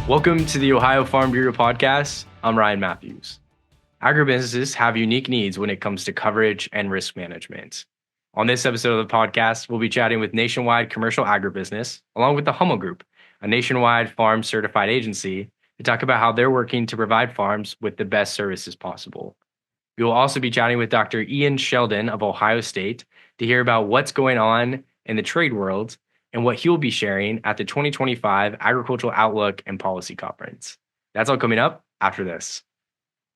Welcome to the Ohio Farm Bureau podcast. I'm Ryan Matthews. Agribusinesses have unique needs when it comes to coverage and risk management. On this episode of the podcast, we'll be chatting with Nationwide Commercial Agribusiness, along with the Hummel Group, a nationwide farm certified agency, to talk about how they're working to provide farms with the best services possible. We will also be chatting with Dr. Sheldon of Ohio State to hear about what's going on in the trade world and what he'll be sharing at the 2025 Agricultural Outlook and Policy Conference. That's all coming up after this.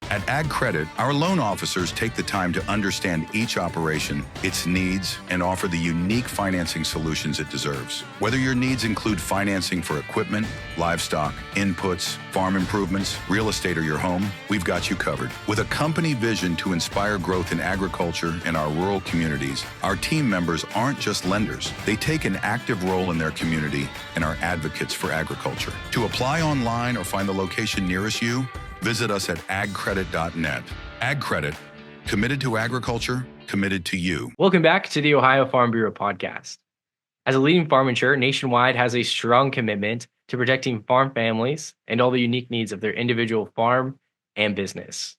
At Ag Credit, our loan officers take the time to understand each operation, its needs, and offer the unique financing solutions it deserves. Whether your needs include financing for equipment, livestock, inputs, farm improvements, real estate, or your home, we've got you covered. With a company vision to inspire growth in agriculture and our rural communities, our team members aren't just lenders. They take an active role in their community and are advocates for agriculture. To apply online or find the location nearest you, visit us at agcredit.net. Ag Credit, committed to agriculture, committed to you. Welcome back to the Ohio Farm Bureau podcast. As a leading farm insurer, Nationwide has a strong commitment to protecting farm families and all the unique needs of their individual farm and business.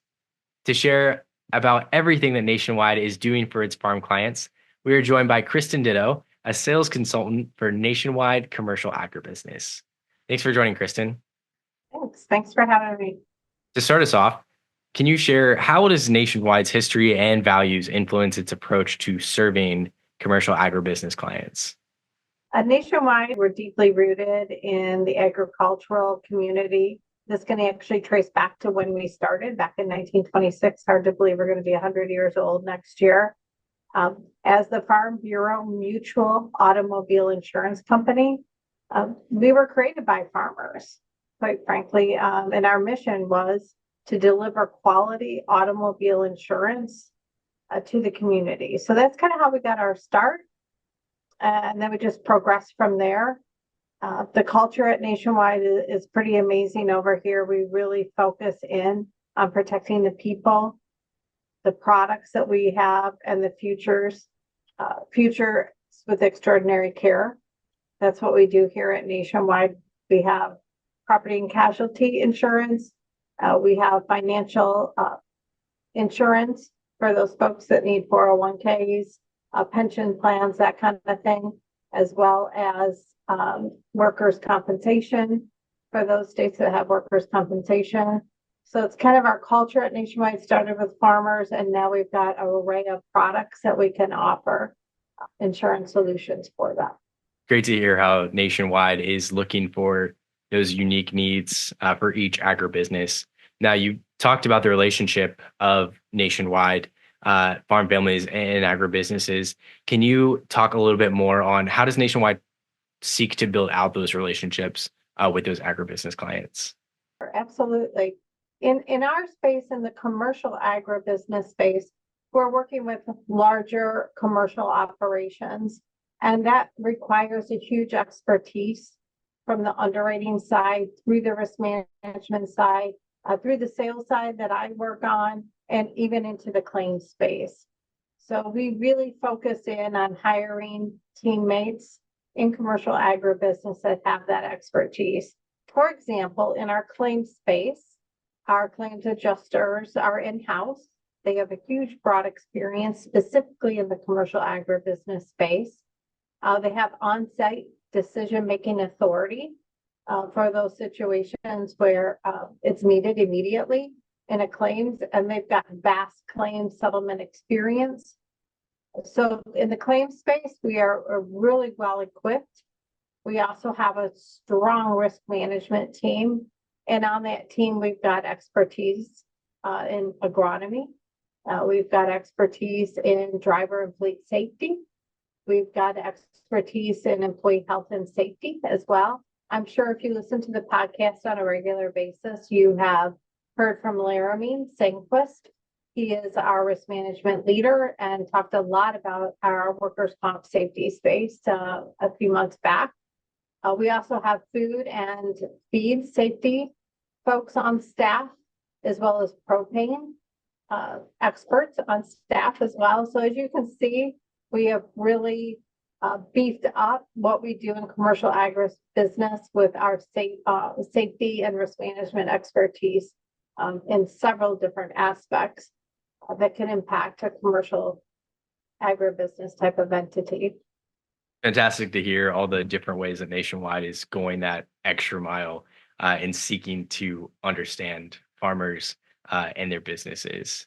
To share about everything that Nationwide is doing for its farm clients, we are joined by Kristen Ditto, a sales consultant for Nationwide Commercial Agribusiness. Thanks for joining, Kristen. Thanks for having me. To start us off, can you share how does Nationwide's history and values influence its approach to serving commercial agribusiness clients? Nationwide, we're deeply rooted in the agricultural community. This can actually trace back to when we started back in 1926. Hard to believe we're going to be 100 years old next year. As the Farm Bureau Mutual Automobile Insurance Company, we were created by farmers, quite frankly, and our mission was to deliver quality automobile insurance to the community. So that's kind of how we got our start. And then we just progressed from there. The culture at Nationwide is pretty amazing over here. We really focus in on protecting the people, the products that we have, and the futures with extraordinary care. That's what we do here at Nationwide. We have property and casualty insurance. We have financial insurance for those folks that need 401ks, pension plans, that kind of thing, as well as workers' compensation for those states that have workers' compensation. So it's kind of our culture at Nationwide started with farmers, and now we've got an array of products that we can offer insurance solutions for them. Great to hear how Nationwide is looking for those unique needs for each agribusiness. Now, you talked about the relationship of Nationwide farm families and agribusinesses. Can you talk a little bit more on how does Nationwide seek to build out those relationships with those agribusiness clients? Absolutely. In our space, in the commercial agribusiness space, we're working with larger commercial operations, and that requires a huge expertise from the underwriting side, through the risk management side, through the sales side that I work on, and even into the claims space. So we really focus in on hiring teammates in commercial agribusiness that have that expertise. For example, in our claims space, our claims adjusters are in-house. They have a huge broad experience, specifically in the commercial agribusiness space. They have on-site decision-making authority for those situations where it's needed immediately in a claims, and they've got vast claims settlement experience. So in the claims space, we are really well equipped. We also have a strong risk management team, and on that team, we've got expertise in agronomy. We've got expertise in driver and fleet safety. We've got expertise in employee health and safety as well. I'm sure if you listen to the podcast on a regular basis, you have heard from Laramie Sangquist. He is our risk management leader and talked a lot about our workers' comp safety space a few months back. We also have food and feed safety folks on staff, as well as propane experts on staff as well. So as you can see, we have really beefed up what we do in commercial agribusiness with our safety and risk management expertise in several different aspects that can impact a commercial agribusiness type of entity. Fantastic to hear all the different ways that Nationwide is going that extra mile in seeking to understand farmers and their businesses.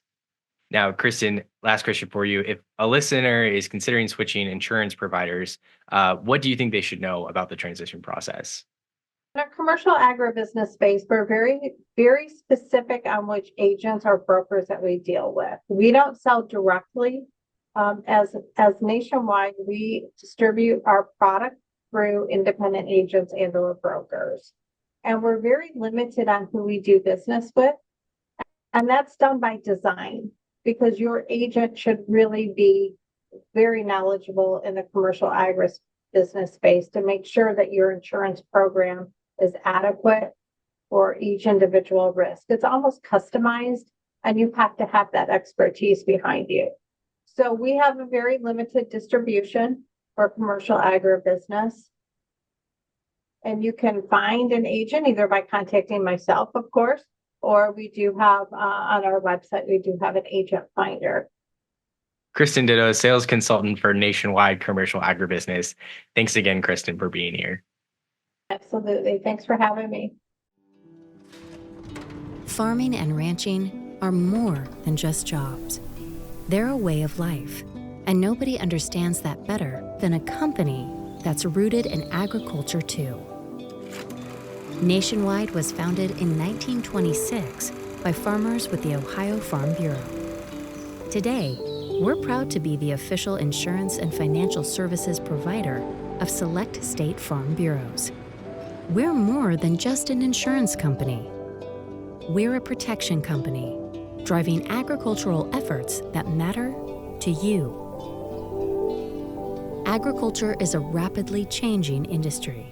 Now, Kristen, last question for you. If a listener is considering switching insurance providers, what do you think they should know about the transition process? In a commercial agribusiness space, we're very, very specific on which agents or brokers that we deal with. We don't sell directly. As Nationwide, we distribute our product through independent agents and or brokers. And we're very limited on who we do business with. And that's done by design, because your agent should really be very knowledgeable in the commercial agribusiness space to make sure that your insurance program is adequate for each individual risk. It's almost customized, and you have to have that expertise behind you. So we have a very limited distribution for commercial agribusiness. And you can find an agent either by contacting myself, of course, or we do have on our website, we do have an agent finder. Kristen Ditto, sales consultant for Nationwide Commercial Agribusiness. Thanks again, Kristen, for being here. Absolutely. Thanks for having me. Farming and ranching are more than just jobs. They're a way of life, and nobody understands that better than a company that's rooted in agriculture too. Nationwide was founded in 1926 by farmers with the Ohio Farm Bureau. Today, we're proud to be the official insurance and financial services provider of select state farm bureaus. We're more than just an insurance company. We're a protection company, driving agricultural efforts that matter to you. Agriculture is a rapidly changing industry.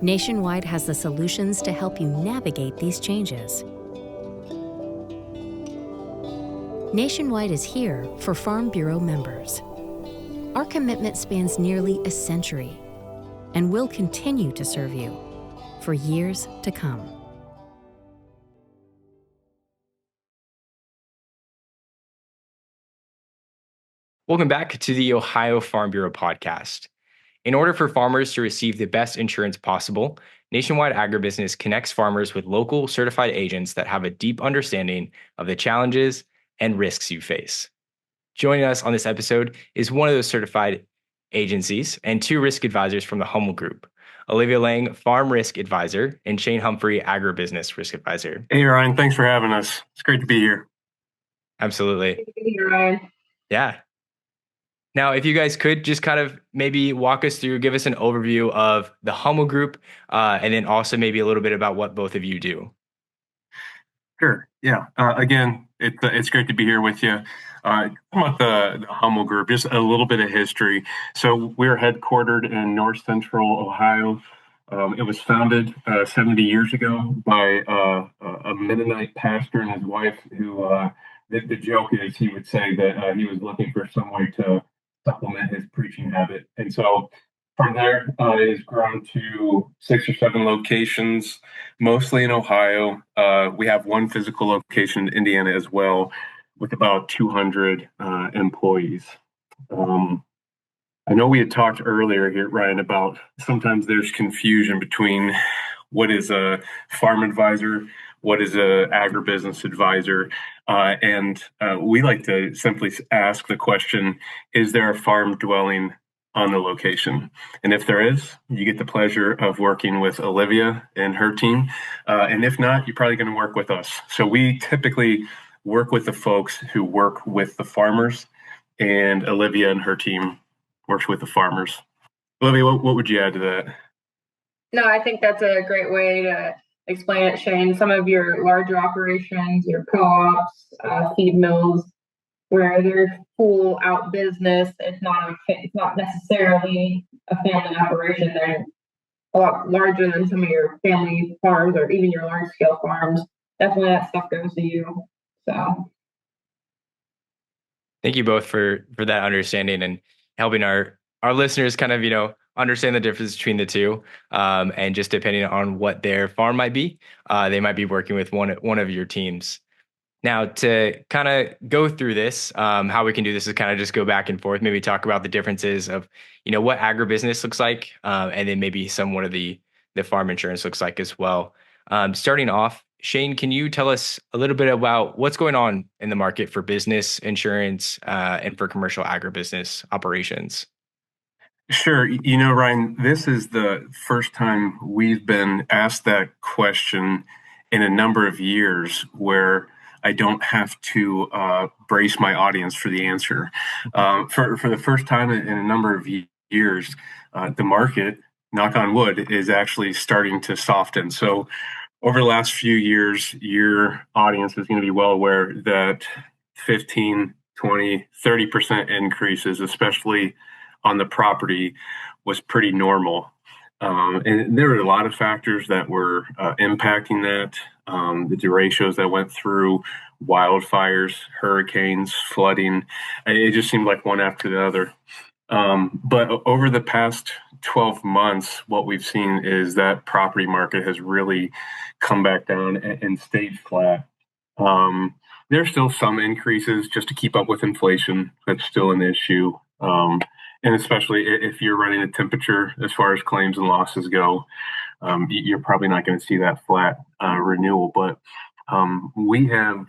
Nationwide has the solutions to help you navigate these changes. Nationwide is here for Farm Bureau members. Our commitment spans nearly a century, and will continue to serve you for years to come. Welcome back to the Ohio Farm Bureau podcast. In order for farmers to receive the best insurance possible, Nationwide Agribusiness connects farmers with local certified agents that have a deep understanding of the challenges and risks you face. Joining us on this episode is one of those certified agencies and two risk advisors from the Hummel Group, Olivia Lang, Farm Risk Advisor, and Shane Humphrey, Agribusiness Risk Advisor. Hey, Ryan. Thanks for having us. It's great to be here. Absolutely. Good to be here, Ryan. Yeah. Now, if you guys could just kind of maybe walk us through, give us an overview of the Hummel Group, and then also maybe a little bit about what both of you do. Sure. Yeah. Again, it's great to be here with you. About the Hummel Group, just a little bit of history. So we're headquartered in North Central Ohio. It was founded 70 years ago by a Mennonite pastor and his wife who, the joke is he would say that he was looking for some way to supplement his preaching habit. And so from there, it has grown to 6 or 7 locations, mostly in Ohio. We have one physical location in Indiana as well, with about 200 employees. I know we had talked earlier here, Ryan, about sometimes there's confusion between what is a farm advisor, what is a agribusiness advisor, and we like to simply ask the question, is there a farm dwelling on the location? And if there is, you get the pleasure of working with Olivia and her team. And if not, you're probably going to work with us. So we typically work with the folks who work with the farmers, and Olivia and her team works with the farmers. Olivia, what would you add to that? No, I think that's a great way to explain it, Shane. Some of your larger operations, your co-ops, feed mills, where they're full out business, it's not necessarily a family operation. They're a lot larger than some of your family farms or even your large scale farms. Definitely that stuff goes to you. So thank you both for that understanding and helping our our listeners kind of, understand the difference between the two. And just depending on what their farm might be, they might be working with one of your teams. Now, to kind of go through this, how we can do this is kind of just go back and forth, maybe talk about the differences of, what agribusiness looks like, and then maybe what of the farm insurance looks like as well. Starting off, Shane, can you tell us a little bit about what's going on in the market for business insurance and for commercial agribusiness operations? Sure. Ryan, this is the first time we've been asked that question in a number of years where I don't have to brace my audience for the answer. For the first time in a number of years, the market, knock on wood, is actually starting to soften. So over the last few years, your audience is going to be well aware that 15, 20, 30% increases, especially on the property, was pretty normal. And there were a lot of factors that were impacting that. The derechos that went through, wildfires, hurricanes, flooding. It just seemed like one after the other. But over the past 12 months, what we've seen is that property market has really come back down and stayed flat. There's still some increases just to keep up with inflation. That's still an issue. And especially if you're running a temperature as far as claims and losses go, you're probably not going to see that flat renewal. But we have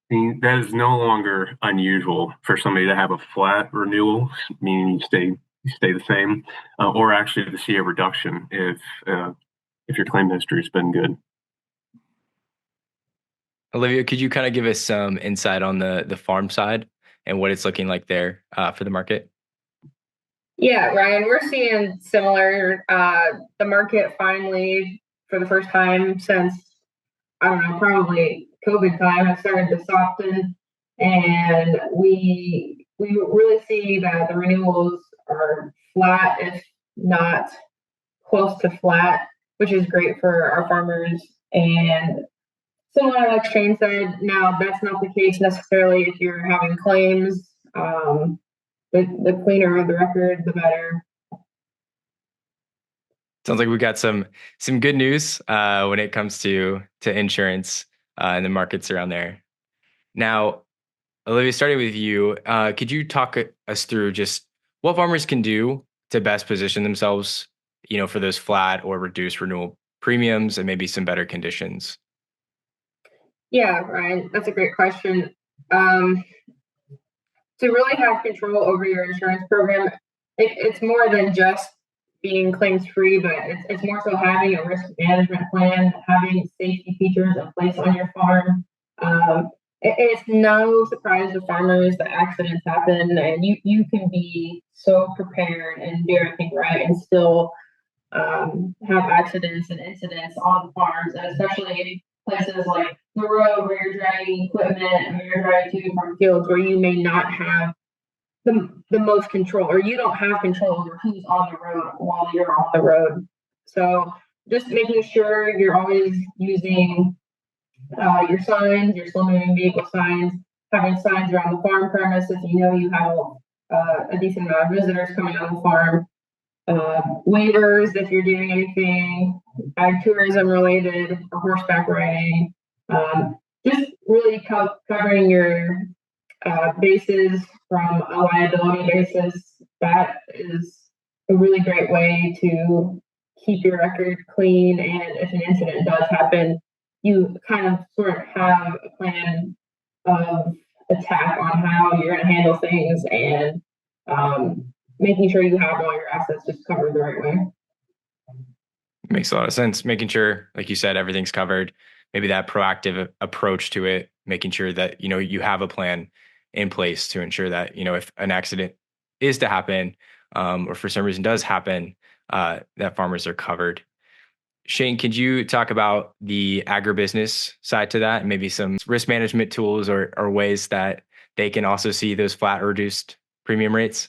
seen that is no longer unusual for somebody to have a flat renewal, meaning you stay the same, or actually to see a reduction if your claim history has been good. Olivia, could you kind of give us some insight on the farm side and what it's looking like there for the market? Yeah, Ryan, we're seeing similar. The market finally, for the first time since, I don't know, probably COVID time, has started to soften. And we really see that the renewals are flat, if not close to flat, which is great for our farmers. And similar, like Shane said, now that's not the case necessarily if you're having claims. The cleaner of the record, the better. Sounds like we got some good news when it comes to insurance and the markets around there. Now, Olivia, starting with you, could you talk us through just what farmers can do to best position themselves, for those flat or reduced renewal premiums and maybe some better conditions? Yeah, Ryan, that's a great question. To really have control over your insurance program, it's more than just being claims free, but it's more so having a risk management plan, having safety features in place on your farm. It's no surprise to farmers that accidents happen, and you can be so prepared and do everything right and still have accidents and incidents on farms, and especially places like the road where you're dragging equipment and you're driving to from fields where you may not have the most control, or you don't have control over who's on the road while you're on the road. So just making sure you're always using your signs, your slow-moving vehicle signs, having signs around the farm premise if you know you have a decent amount of visitors coming on the farm. Waivers if you're doing anything ag tourism related or horseback riding. Just really covering your bases from a liability basis. That is a really great way to keep your record clean, and if an incident does happen, you kind of sort of have a plan of attack on how you're going to handle things, and making sure you have all your assets just covered the right way. Makes a lot of sense. Making sure, like you said, everything's covered. Maybe that proactive approach to it, making sure that, you have a plan in place to ensure that, if an accident is to happen, or for some reason does happen, that farmers are covered. Shane, could you talk about the agribusiness side to that and maybe some risk management tools or ways that they can also see those flat or reduced premium rates?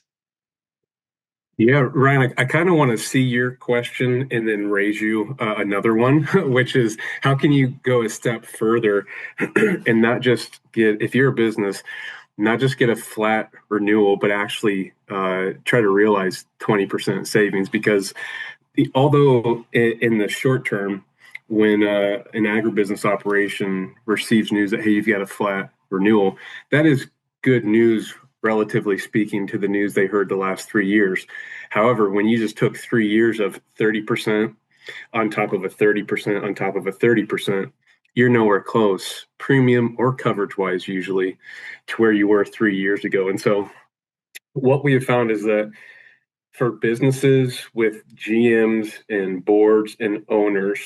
Yeah, Ryan, I kind of want to see your question and then raise you another one, which is how can you go a step further and not just if you're a business, not just get a flat renewal, but actually try to realize 20% savings. Because although in the short term, when an agribusiness operation receives news that, hey, you've got a flat renewal, that is good news, relatively speaking, to the news they heard the last 3 years. However, when you just took 3 years of 30% on top of a 30% on top of a 30%, you're nowhere close, premium or coverage wise, usually, to where you were 3 years ago. And so what we have found is that for businesses with GMs and boards and owners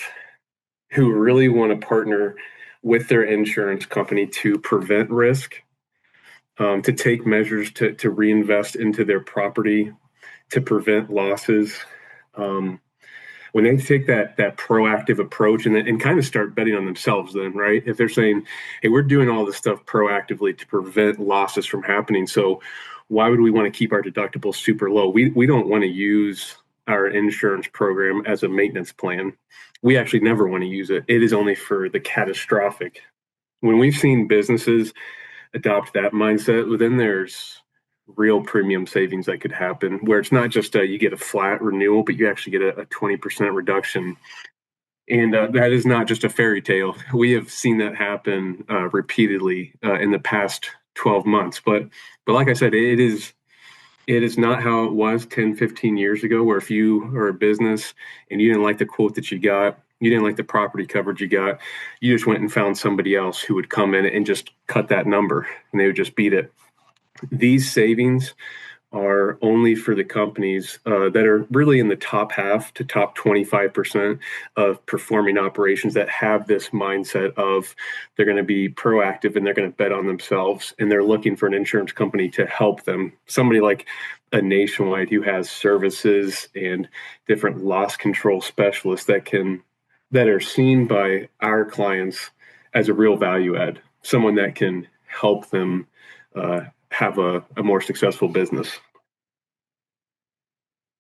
who really want to partner with their insurance company to prevent risk, to take measures to reinvest into their property, to prevent losses, when they take that proactive approach and kind of start betting on themselves, then, right? If they're saying, hey, we're doing all this stuff proactively to prevent losses from happening, so why would we want to keep our deductibles super low? We don't want to use our insurance program as a maintenance plan. We actually never want to use it. It is only for the catastrophic. When we've seen businesses adopt that mindset, well, then there's real premium savings that could happen, where it's not just you get a flat renewal, but you actually get a 20% reduction. And that is not just a fairy tale. We have seen that happen repeatedly in the past 12 months. But like I said, it is not how it was 10, 15 years ago, where if you are a business and you didn't like the quote that you got, you didn't like the property coverage you got, you just went and found somebody else who would come in and just cut that number, and they would just beat it. These savings are only for the companies that are really in the top half to top 25% of performing operations that have this mindset of they're going to be proactive and they're going to bet on themselves, and they're looking for an insurance company to help them. Somebody like a Nationwide who has services and different loss control specialists that are seen by our clients as a real value add, someone that can help them have a more successful business.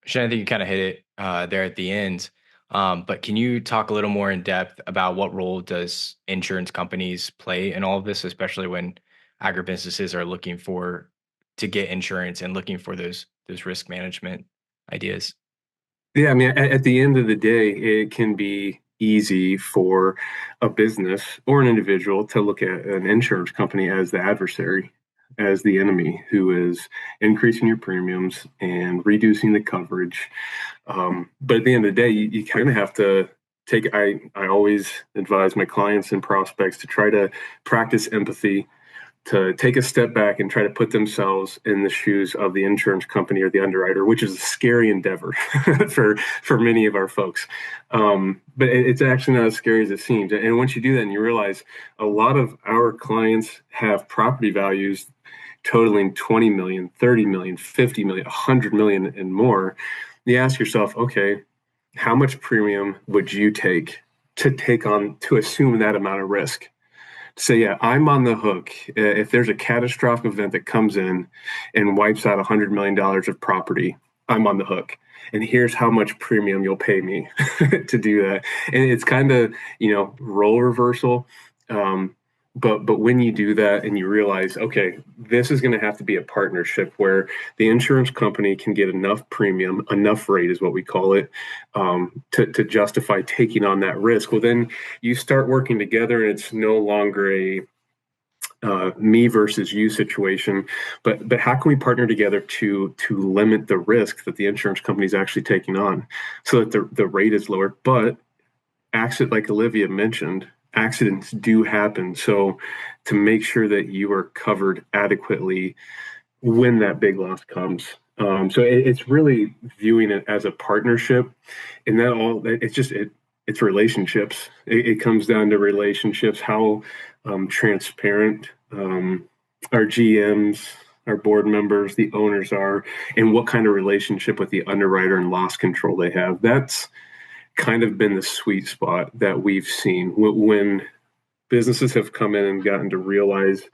Shane, I think you kind of hit it there at the end. But can you talk a little more in depth about what role does insurance companies play in all of this, especially when agribusinesses are looking to get insurance and looking for those risk management ideas? Yeah, I mean, at the end of the day, it can be easy for a business or an individual to look at an insurance company as the adversary, as the enemy who is increasing your premiums and reducing the coverage. But at the end of the day, you kind of have to I always advise my clients and prospects to try to practice empathy, to take a step back and try to put themselves in the shoes of the insurance company or the underwriter, which is a scary endeavor for many of our folks. But it's actually not as scary as it seems. And once you do that and you realize a lot of our clients have property values totaling 20 million, 30 million, 50 million, 100 million and more, you ask yourself, okay, how much premium would you take to assume that amount of risk? So yeah, I'm on the hook. If there's a catastrophic event that comes in and wipes out $100 million of property, I'm on the hook. And here's how much premium you'll pay me to do that. And it's kind of, role reversal. But when you do that and you realize, okay, this is going to have to be a partnership where the insurance company can get enough premium, enough rate is what we call it, to justify taking on that risk. Well, then you start working together, and it's no longer a me versus you situation, but how can we partner together to limit the risk that the insurance company is actually taking on, so that the rate is lower? But like Olivia mentioned, accidents do happen. So to make sure that you are covered adequately when that big loss comes. So it's really viewing it as a partnership, and it's relationships. It comes down to relationships, how transparent our GMs, our board members, the owners are, and what kind of relationship with the underwriter and loss control they have. That's kind of been the sweet spot that we've seen when businesses have come in and gotten to realize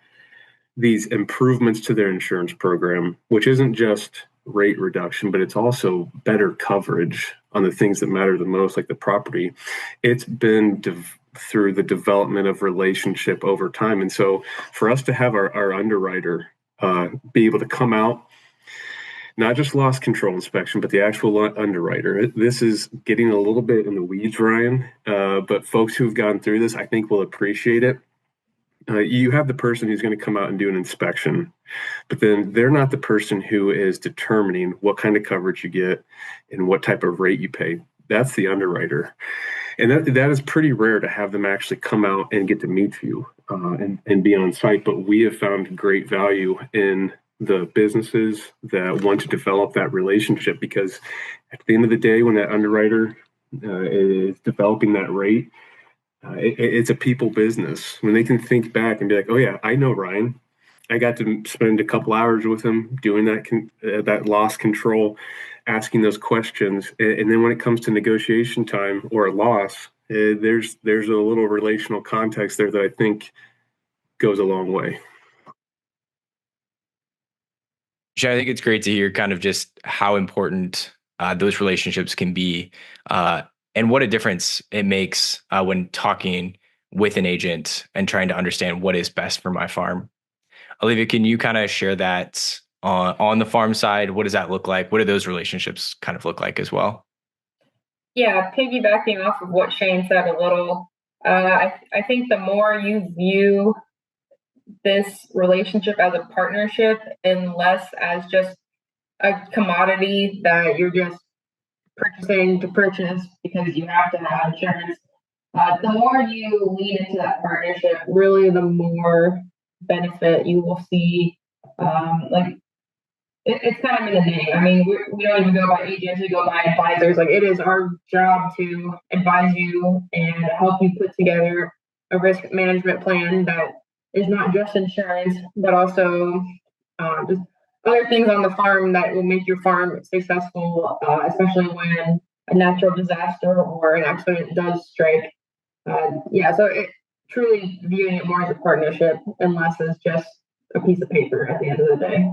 these improvements to their insurance program, which isn't just rate reduction, but it's also better coverage on the things that matter the most, like the property. It's been through the development of relationship over time. And so for us to have our underwriter be able to come out, not just loss control inspection, but the actual underwriter. This is getting a little bit in the weeds, Ryan, but folks who've gone through this, I think, will appreciate it. You have the person who's going to come out and do an inspection, but then they're not the person who is determining what kind of coverage you get and what type of rate you pay. That's the underwriter. And that is pretty rare to have them actually come out and get to meet you and be on site. But we have found great value in the businesses that want to develop that relationship, because at the end of the day, when that underwriter is developing that rate, it's a people business. When they can think back and be like, oh yeah, I know Ryan. I got to spend a couple hours with him doing that loss control, asking those questions. And then when it comes to negotiation time or a loss, there's a little relational context there that I think goes a long way. I think it's great to hear kind of just how important those relationships can be, and what a difference it makes when talking with an agent and trying to understand what is best for my farm. Olivia, can you kind of share that on the farm side? What does that look like? What do those relationships kind of look like as well? Yeah, piggybacking off of what Shane said a little, I think the more you view this relationship as a partnership and less as just a commodity that you're just purchasing to purchase because you have to have insurance, the more you lean into that partnership, really the more benefit you will see. It's kind of in the name. I mean, we don't even go by agents, we go by advisors. Like, it is our job to advise you and help you put together a risk management plan that is not just insurance, but also just other things on the farm that will make your farm successful, especially when a natural disaster or an accident does strike. So it truly viewing it more as a partnership and less as just a piece of paper at the end of the day.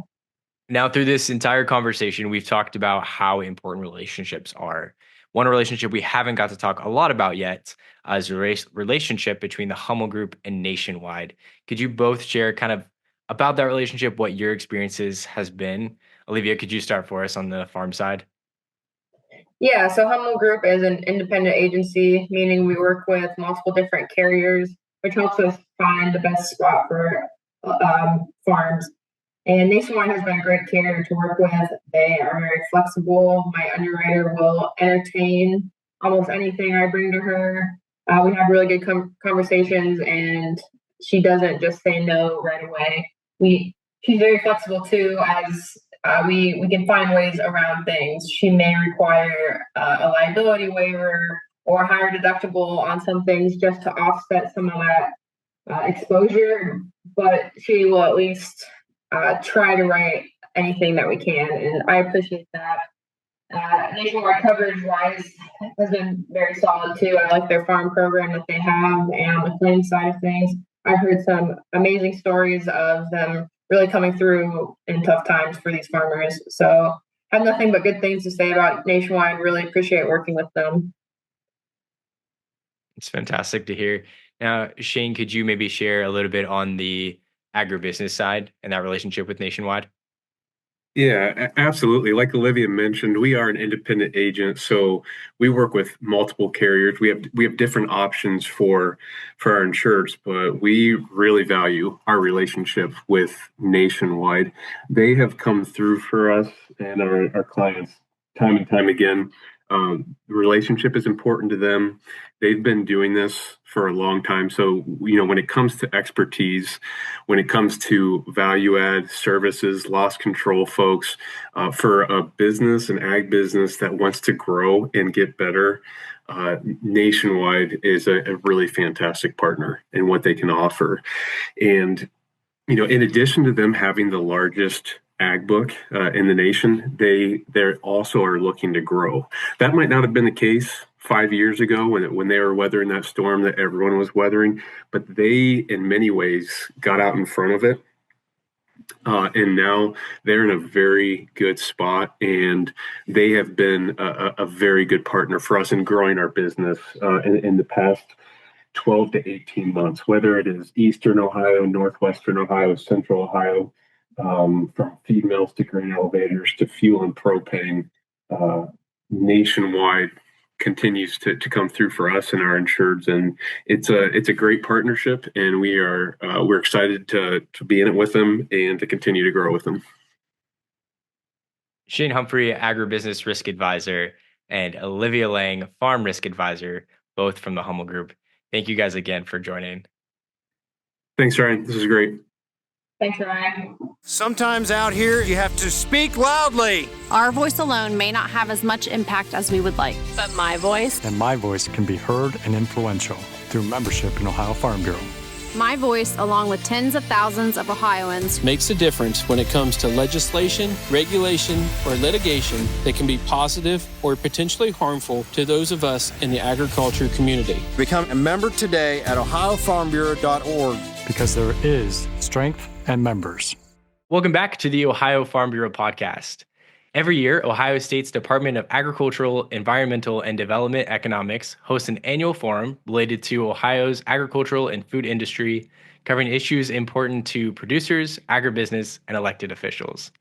Now, through this entire conversation, we've talked about how important relationships are. One relationship we haven't got to talk a lot about yet is the relationship between the Hummel Group and Nationwide. Could you both share kind of about that relationship, what your experiences has been? Olivia, could you start for us on the farm side? Yeah, so Hummel Group is an independent agency, meaning we work with multiple different carriers, which helps us find the best spot for farms. And Nationwide has been a great carrier to work with. They are very flexible. My underwriter will entertain almost anything I bring to her. We have really good conversations, and she doesn't just say no right away. She's very flexible too, as we can find ways around things. She may require a liability waiver or a higher deductible on some things just to offset some of that exposure, but she will at least try to write anything that we can, and I appreciate that. Nationwide coverage-wise has been very solid too. I like their farm program that they have, and on the claim side of things, I've heard some amazing stories of them really coming through in tough times for these farmers. So I have nothing but good things to say about Nationwide. Really appreciate working with them. It's fantastic to hear. Now, Shane, could you maybe share a little bit on the agribusiness side and that relationship with Nationwide? Yeah, absolutely. Like Olivia mentioned, we are an independent agent, so we work with multiple carriers. We have different options for our insureds, but we really value our relationship with Nationwide. They have come through for us and our clients time and time again. The relationship is important to them. They've been doing this for a long time. So, when it comes to expertise, when it comes to value add services, loss control folks, for a business, an ag business that wants to grow and get better, Nationwide is a really fantastic partner in what they can offer. And, in addition to them having the largest ag book in the nation, they also are looking to grow. That might not have been the case 5 years ago when they were weathering that storm that everyone was weathering, but they in many ways got out in front of it, and now they're in a very good spot, and they have been a very good partner for us in growing our business in the past 12 to 18 months, whether it is Eastern Ohio, Northwestern Ohio, Central Ohio. from feed mills to grain elevators to fuel and propane, nationwide continues to come through for us and our insureds, and it's a great partnership, and we're excited to be in it with them and to continue to grow with them. Shane Humphrey, Agribusiness Risk Advisor, and Olivia Lang, Farm Risk Advisor, both from the Hummel Group. Thank you guys again for joining. Thanks, Ryan. This is great. Thanks, Ryan. Sometimes out here, you have to speak loudly. Our voice alone may not have as much impact as we would like, but my voice and my voice can be heard and influential through membership in Ohio Farm Bureau. My voice, along with tens of thousands of Ohioans, makes a difference when it comes to legislation, regulation, or litigation that can be positive or potentially harmful to those of us in the agriculture community. Become a member today at ohiofarmbureau.org. Because there is strength and members. Welcome back to the Ohio Farm Bureau podcast. Every year, Ohio State's Department of Agricultural, Environmental, and Development Economics hosts an annual forum related to Ohio's agricultural and food industry, covering issues important to producers, agribusiness, and elected officials.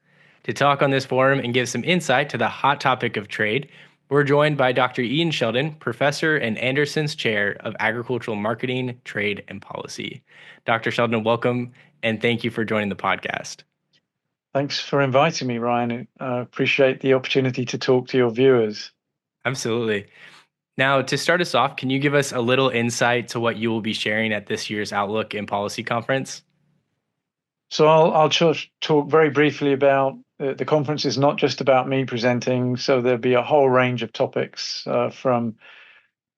To talk on this forum and give some insight to the hot topic of trade, we're joined by Dr. Ian Sheldon, Professor and Anderson's Chair of Agricultural Marketing, Trade, and Policy. Dr. Sheldon, welcome, and thank you for joining the podcast. Thanks for inviting me, Ryan. I appreciate the opportunity to talk to your viewers. Absolutely. Now, to start us off, can you give us a little insight to what you will be sharing at this year's Outlook and Policy Conference? So I'll just talk very briefly about the conference is not just about me presenting, so there'll be a whole range of topics from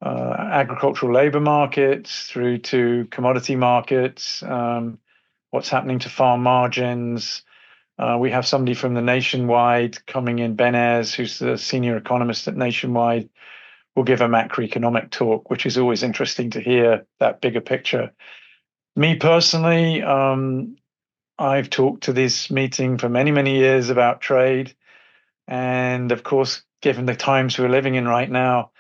agricultural labor markets through to commodity markets, what's happening to farm margins. We have somebody from the Nationwide coming in, Ben Ayres, who's the senior economist at Nationwide, will give a macroeconomic talk, which is always interesting to hear that bigger picture. Me personally, I've talked to this meeting for many, many years about trade. And of course, given the times we're living in right now,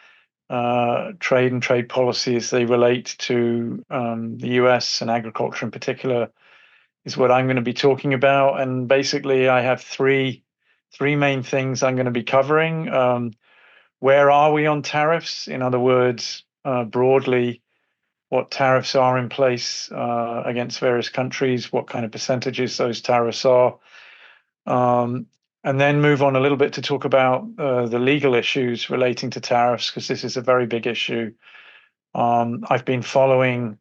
trade and trade policy as they relate to the US and agriculture in particular is what I'm going to be talking about. And basically, I have three main things I'm going to be covering. Where are we on tariffs? In other words, broadly, what tariffs are in place against various countries, what kind of percentages those tariffs are. And then move on a little bit to talk about the legal issues relating to tariffs, because this is a very big issue. I've been following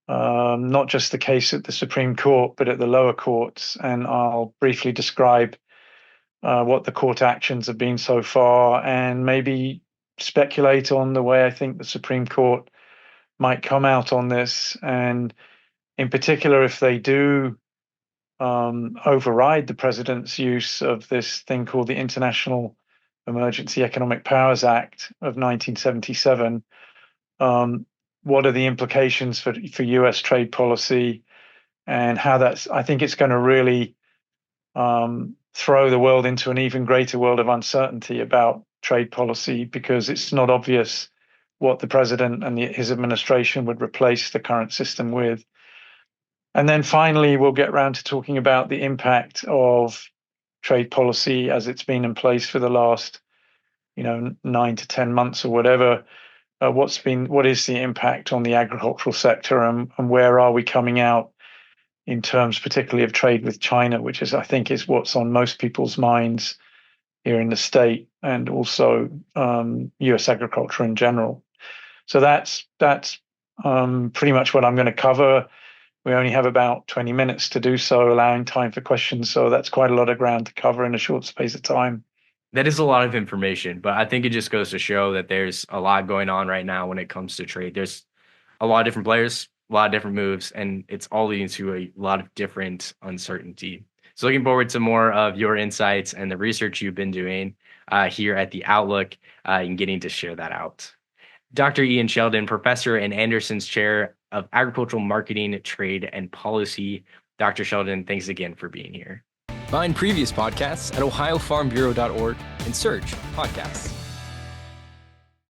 not just the case at the Supreme Court, but at the lower courts, and I'll briefly describe what the court actions have been so far and maybe speculate on the way I think the Supreme Court might come out on this, and in particular, if they do override the president's use of this thing called the International Emergency Economic Powers Act of 1977, what are the implications for U.S. trade policy, and how I think it's going to really throw the world into an even greater world of uncertainty about trade policy, because it's not obvious what the president and his administration would replace the current system with. And then finally, we'll get around to talking about the impact of trade policy as it's been in place for the last, 9 to 10 months or whatever. What is the impact on the agricultural sector, and where are we coming out in terms particularly of trade with China, which is, I think, is what's on most people's minds here in the state, and also U.S. agriculture in general. So that's pretty much what I'm going to cover. We only have about 20 minutes to do so, allowing time for questions. So that's quite a lot of ground to cover in a short space of time. That is a lot of information, but I think it just goes to show that there's a lot going on right now when it comes to trade. There's a lot of different players, a lot of different moves, and it's all leading to a lot of different uncertainty. So looking forward to more of your insights and the research you've been doing here at the Outlook and getting to share that out. Dr. Ian Sheldon, Professor and Anderson's Chair of Agricultural Marketing, Trade, and Policy. Dr. Sheldon, thanks again for being here. Find previous podcasts at ohiofarmbureau.org and search podcasts.